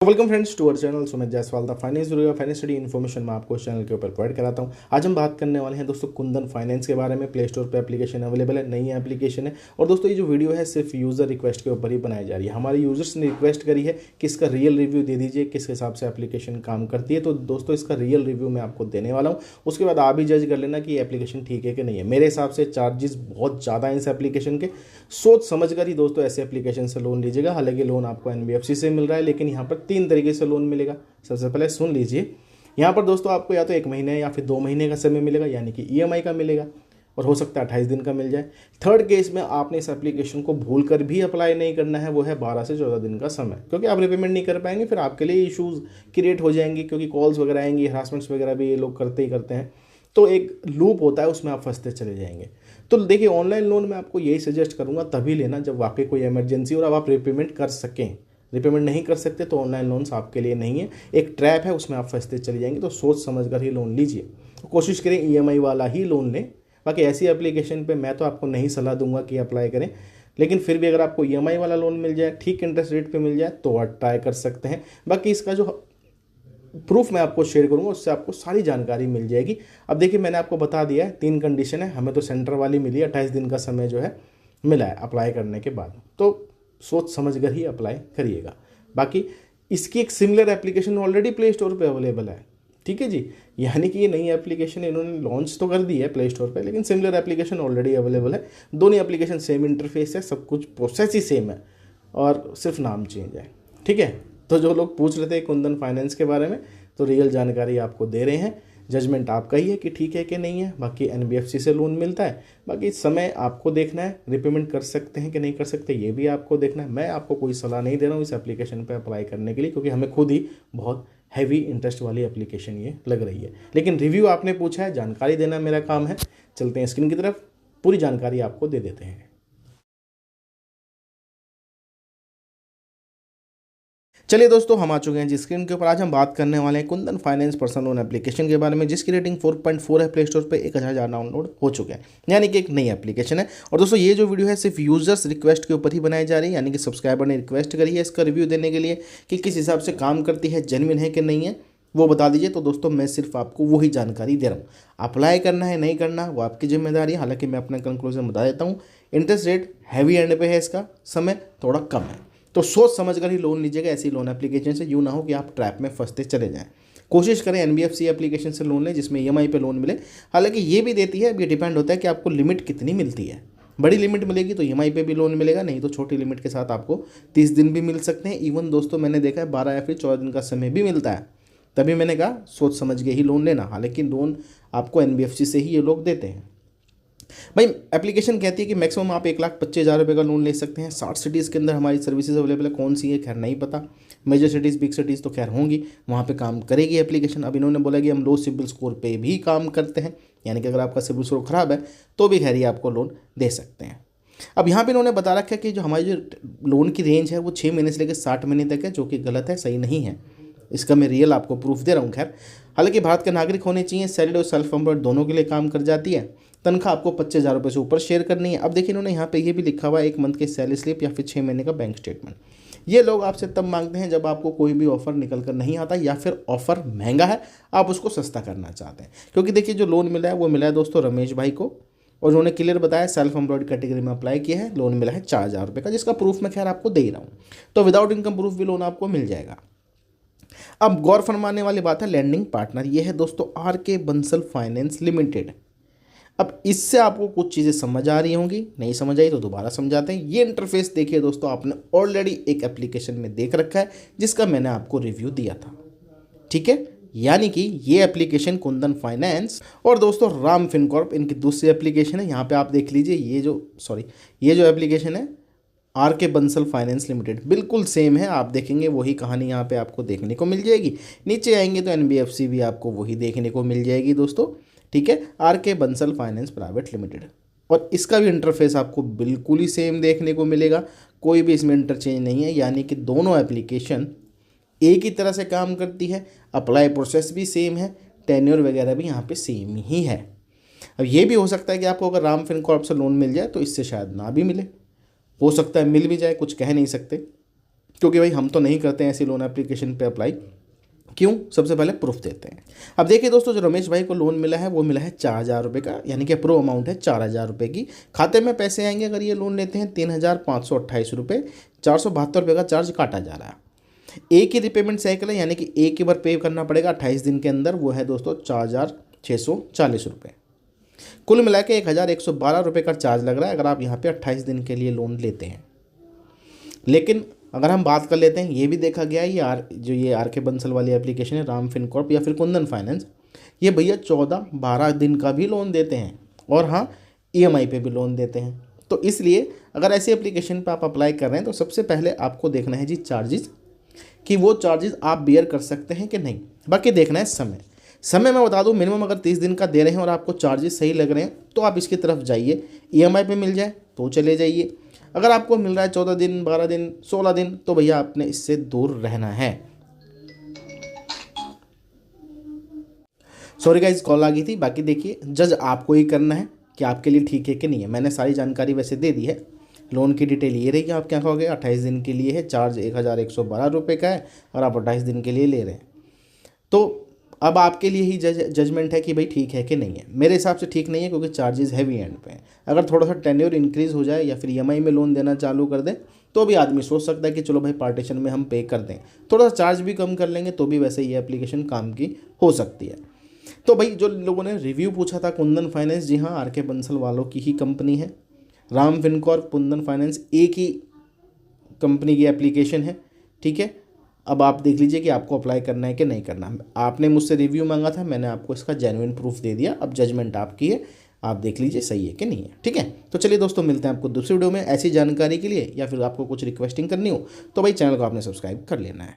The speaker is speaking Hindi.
Welcome friends to our channel Sumit Jaiswal the finance guru. Finance study information मैं आपको इस चैनल के ऊपर प्रोवाइड कराता हूं। आज हम बात करने वाले हैं दोस्तों कुंदन फाइनेंस के बारे में। प्ले स्टोर पे एप्लीकेशन अवेलेबल है, नई एप्लीकेशन है। और दोस्तों ये जो वीडियो है सिर्फ यूज़र रिक्वेस्ट के ऊपर ही बनाई जा रही है। हमारे यूजर्स ने रिक्वेस्ट करी है कि इसका रियल रिव्यू दे दीजिए, किस हिसाब से एप्लीकेशन काम करती है। तो दोस्तों इसका रियल रिव्यू मैं आपको देने वाला हूँ। उसके बाद आप भी जज कर लेना कि एप्लीकेशन ठीक है कि नहीं है। मेरे हिसाब से चार्जेस बहुत ज़्यादा है इस एप्लीकेशन के। सोच समझ कर ही दोस्तों ऐसे एप्लीकेशन से लोन लीजिएगा। हालांकि लोन आपको एनबीएफसी से मिल रहा है, लेकिन यहाँ पर 3 तरीके से लोन मिलेगा। सबसे पहले सुन लीजिए, यहाँ पर दोस्तों आपको या तो 1 महीने या फिर 2 महीने का समय मिलेगा, यानी कि ईएमआई का मिलेगा, और हो सकता है 28 दिन का मिल जाए। थर्ड केस में आपने इस एप्लीकेशन को भूल कर भी अप्लाई नहीं करना है, वो है 12 से 14 दिन का समय, क्योंकि आप रिपेमेंट नहीं कर पाएंगे, फिर आपके लिए इश्यूज क्रिएट हो जाएंगी, क्योंकि कॉल्स वगैरह आएंगी, हरासमेंट्स वगैरह भी ये लोग करते ही करते हैं। तो एक लूप होता है, उसमें आप फंसते चले जाएंगे। तो देखिए, ऑनलाइन लोन में आपको यही सजेस्ट करूंगा तभी लेना जब वाकई कोई इमरजेंसी और अब आप रिपेमेंट कर सकें। रिपेमेंट नहीं कर सकते तो ऑनलाइन लोन्स आपके लिए नहीं है, एक ट्रैप है, उसमें आप फंसते चले जाएंगे। तो सोच समझ कर ही लोन लीजिए। कोशिश करें ईएमआई वाला ही लोन लें। बाकी ऐसी एप्लीकेशन पे मैं तो आपको नहीं सलाह दूंगा कि अप्लाई करें, लेकिन फिर भी अगर आपको ईएमआई वाला लोन मिल जाए, ठीक इंटरेस्ट रेट पे मिल जाए, तो आप ट्राई कर सकते हैं। बाकी इसका जो प्रूफ मैं आपको शेयर करूंगा उससे आपको सारी जानकारी मिल जाएगी। अब देखिए, मैंने आपको बता दिया है 3 कंडीशन है। हमें तो सेंटर वाली मिली, 28 दिन का समय जो है मिला है अप्लाई करने के बाद। तो सोच समझ कर ही अप्लाई करिएगा। बाकी इसकी एक similar application already play store पे अवेलेबल है, ठीक है जी। यानी कि ये नई एप्लीकेशन इन्होंने लॉन्च तो कर दी है प्ले स्टोर पे, लेकिन सिमिलर एप्लीकेशन ऑलरेडी अवेलेबल है। दोनों एप्लीकेशन सेम इंटरफेस है, सब कुछ प्रोसेस ही सेम है, और सिर्फ नाम चेंज है, ठीक है। तो जो लोग पूछ रहे थे कुंदन फाइनेंस के बारे में, तो रियल जानकारी आपको दे रहे हैं। जजमेंट आपका ही है कि ठीक है कि नहीं है। बाकी एनबीएफसी से लोन मिलता है, बाकी समय आपको देखना है, रिपेमेंट कर सकते हैं कि नहीं कर सकते ये भी आपको देखना है। मैं आपको कोई सलाह नहीं दे रहा हूँ इस एप्लीकेशन पे अप्लाई करने के लिए, क्योंकि हमें खुद ही बहुत हैवी इंटरेस्ट वाली एप्लीकेशन ये लग रही है। लेकिन रिव्यू आपने पूछा है, जानकारी देना मेरा काम है। चलते हैं स्क्रीन की तरफ, पूरी जानकारी आपको दे देते हैं। चलिए दोस्तों, हम आ चुके हैं जी स्क्रीन के ऊपर। आज हम बात करने वाले हैं Kundan finance personal loan application के बारे में, जिसकी रेटिंग 4.4 है। प्ले स्टोर पे 1000 डाउनलोड हो चुके हैं, यानी कि एक नई एप्लीकेशन है। और दोस्तों ये जो वीडियो है सिर्फ यूजर्स रिक्वेस्ट के ऊपर ही बनाई जा रही है, यानी कि सब्सक्राइबर ने रिक्वेस्ट करी है इसका रिव्यू देने के लिए कि किस हिसाब से काम करती है, जेन्युइन है कि नहीं है, वो बता दीजिए। तो दोस्तों मैं सिर्फ आपको वही जानकारी दे रहा हूँ। अप्लाई करना है नहीं करना वो आपकी जिम्मेदारी है। हालांकि मैं अपना कंक्लूजन बता देता हूँ। इंटरेस्ट रेट हैवी एंड पे है, इसका समय थोड़ा कम है। तो सोच समझ कर ही लोन लीजिएगा ऐसी लोन एप्लीकेशन से। यूँ ना हो कि आप ट्रैप में फंसते चले जाएं। कोशिश करें एनबीएफसी एप्लीकेशन से लोन लें जिसमें ईएमआई पे लोन मिले। हालांकि ये भी देती है, अब ये डिपेंड होता है कि आपको लिमिट कितनी मिलती है। बड़ी लिमिट मिलेगी तो ईएमआई पे भी लोन मिलेगा, नहीं तो छोटी लिमिट के साथ आपको 30 दिन भी मिल सकते हैं। इवन दोस्तों मैंने देखा है 12 या फिर 14 दिन का समय भी मिलता है। तभी मैंने कहा सोच समझ के ही लोन लेना। हालांकि लोन आपको एनबीएफसी से ही ये लोग देते हैं। भाई एप्लीकेशन कहती है कि मैक्सिमम आप 1,25,000 रुपये का लोन ले सकते हैं। 60 सिटीज़ के अंदर हमारी सर्विसेज अवेलेबल है। कौन सी है खैर नहीं पता। मेजर सिटीज़, बिग सिटीज़ तो खैर होंगी, वहाँ पे काम करेगी एप्लीकेशन। अब इन्होंने बोला कि हम लो सिबिल स्कोर पे भी काम करते हैं, यानी कि अगर आपका सिबिल स्कोर खराब है तो भी खैर ही आपको लोन दे सकते हैं। अब यहाँ पे इन्होंने बता रखा है कि जो हमारी जो लोन की रेंज है वो 6 महीने से लेकर 60 महीने तक है, जो कि गलत है, सही नहीं है। इसका मैं रियल आपको प्रूफ दे रहा हूँ। खैर हालांकि भारत के नागरिक होने चाहिए, सैलरी और सेल्फ एम्प्लॉयड दोनों के लिए काम कर जाती है। तनख्वाह आपको 25,000 रुपये से ऊपर शेयर करनी है। अब देखिए इन्होंने यहाँ पे ये भी लिखा हुआ है 1 मंथ की सैलरी स्लिप या फिर 6 महीने का बैंक स्टेटमेंट। ये लोग आपसे तब मांगते हैं जब आपको कोई भी ऑफर निकल कर नहीं आता, या फिर ऑफर महंगा है, आप उसको सस्ता करना चाहते हैं। क्योंकि देखिए जो लोन मिला है वो मिला है दोस्तों रमेश भाई को, और उन्होंने क्लियर बताया सेल्फ एम्प्लॉयड कैटेगरी में अप्लाई किया है। लोन मिला है 4,000 रुपये का, जिसका प्रूफ मैं खैर आपको दे ही रहा हूँ। तो विदाउट इनकम प्रूफ भी लोन आपको मिल जाएगा। अब गौर फरमाने वाली बात है लैंडिंग पार्टनर। ये है दोस्तों आर.के. Bansal finance limited. अब इससे आपको कुछ चीज़ें समझ आ रही होंगी, नहीं समझ आई तो दोबारा समझाते हैं। ये इंटरफेस देखिए दोस्तों, आपने ऑलरेडी एक एप्लीकेशन में देख रखा है जिसका मैंने आपको रिव्यू दिया था, ठीक है। यानी कि ये एप्लीकेशन कुंदन फाइनेंस और दोस्तों राम फिनकॉर्प इनकी दूसरी एप्लीकेशन है। यहाँ पे आप देख लीजिए, ये जो एप्लीकेशन है आर.के. बंसल फाइनेंस लिमिटेड बिल्कुल सेम है। आप देखेंगे वही कहानी यहाँ पे आपको देखने को मिल जाएगी। नीचे आएंगे तो एनबीएफसी भी आपको वही देखने को मिल जाएगी दोस्तों, ठीक है। R K. Bansal finance private limited, और इसका भी इंटरफेस आपको बिल्कुल ही सेम देखने को मिलेगा। कोई भी इसमें इंटरचेंज नहीं है, यानी कि दोनों एप्लीकेशन एक ही तरह से काम करती है। अप्लाई प्रोसेस भी सेम है, टेन्योर वगैरह भी यहाँ पे सेम ही है। अब ये भी हो सकता है कि आपको अगर राम फिनकॉर्प से लोन मिल जाए तो इससे शायद ना भी मिले, हो सकता है मिल भी जाए, कुछ कह नहीं सकते। क्योंकि भाई हम तो नहीं करते हैं ऐसी लोन एप्लीकेशन पे अप्लाई। क्यों? सबसे पहले प्रूफ देते हैं। अब देखिए दोस्तों, जो रमेश भाई को लोन मिला है वो मिला है 4,000 रुपये का, यानी कि अप्रूव अमाउंट है 4,000 रुपये की। खाते में पैसे आएंगे अगर ये लोन लेते हैं 3,528 रुपये, 472 रुपये का चार्ज काटा जा रहा है। एक ही रिपेमेंट साइकिल है, यानी कि एक ही बार पे करना पड़ेगा 28 दिन के अंदर, वो है दोस्तों 4,640 रुपये। कुल मिला के 1,112 रुपये का चार्ज लग रहा है अगर आप यहाँ पे 28 दिन के लिए लोन लेते हैं। लेकिन अगर हम बात कर लेते हैं, ये भी देखा गया है ये आर के बंसल वाली एप्लीकेशन है, राम फिनकॉर्प या फिर कुंदन फाइनेंस, ये भैया 14-12 दिन का भी लोन देते हैं और हाँ EMI पे भी लोन देते हैं। तो इसलिए अगर ऐसी एप्लीकेशन पे आप अप्लाई कर रहे हैं तो सबसे पहले आपको देखना है जी चार्जेस, कि वो चार्जेस आप बियर कर सकते हैं कि नहीं। बाकी देखना है समय मैं बता दूं, मिनिमम अगर 30 दिन का दे रहे हैं और आपको चार्जेस सही लग रहे हैं तो आप इसकी तरफ जाइए। EMI पे मिल जाए तो चले जाइए। अगर आपको मिल रहा है 14 दिन, 12 दिन, 16 दिन, तो भैया आपने इससे दूर रहना है। सॉरी गाइस, कॉल आ गई थी। बाकी देखिए, जज आपको ही करना है कि आपके लिए ठीक है कि नहीं है। मैंने सारी जानकारी वैसे दे दी है। लोन की डिटेल ये रही कि आप क्या कहोगे, 28 दिन के लिए है, चार्ज 1,112 रुपये का है और आप 28 दिन के लिए ले रहे हैं। तो अब आपके लिए ही जजमेंट है कि भाई ठीक है कि नहीं है। मेरे हिसाब से ठीक नहीं है, क्योंकि चार्जेस हैवी एंड पे हैं। अगर थोड़ा सा टेन्योर इंक्रीज़ हो जाए या फिर EMI में लोन देना चालू कर दें तो भी आदमी सोच सकता है कि चलो भाई पार्टीशन में हम पे कर दें, थोड़ा सा चार्ज भी कम कर लेंगे तो भी वैसे ये एप्लीकेशन काम की हो सकती है। तो भाई जो लोगों ने रिव्यू पूछा था कुंदन फाइनेंस, जी हाँ, आर के बंसल वालों की ही कंपनी है। राम फिनकॉर्प, कुंदन फाइनेंस एक ही कंपनी की एप्लीकेशन है, ठीक है। अब आप देख लीजिए कि आपको अप्लाई करना है कि नहीं करना। आपने मुझसे रिव्यू मांगा था, मैंने आपको इसका जेन्युइन प्रूफ दे दिया। अब जजमेंट आपकी है, आप देख लीजिए सही है कि नहीं है, ठीक है। तो चलिए दोस्तों, मिलते हैं आपको दूसरी वीडियो में। ऐसी जानकारी के लिए या फिर आपको कुछ रिक्वेस्टिंग करनी हो तो भाई चैनल को आपने सब्सक्राइब कर लेना है।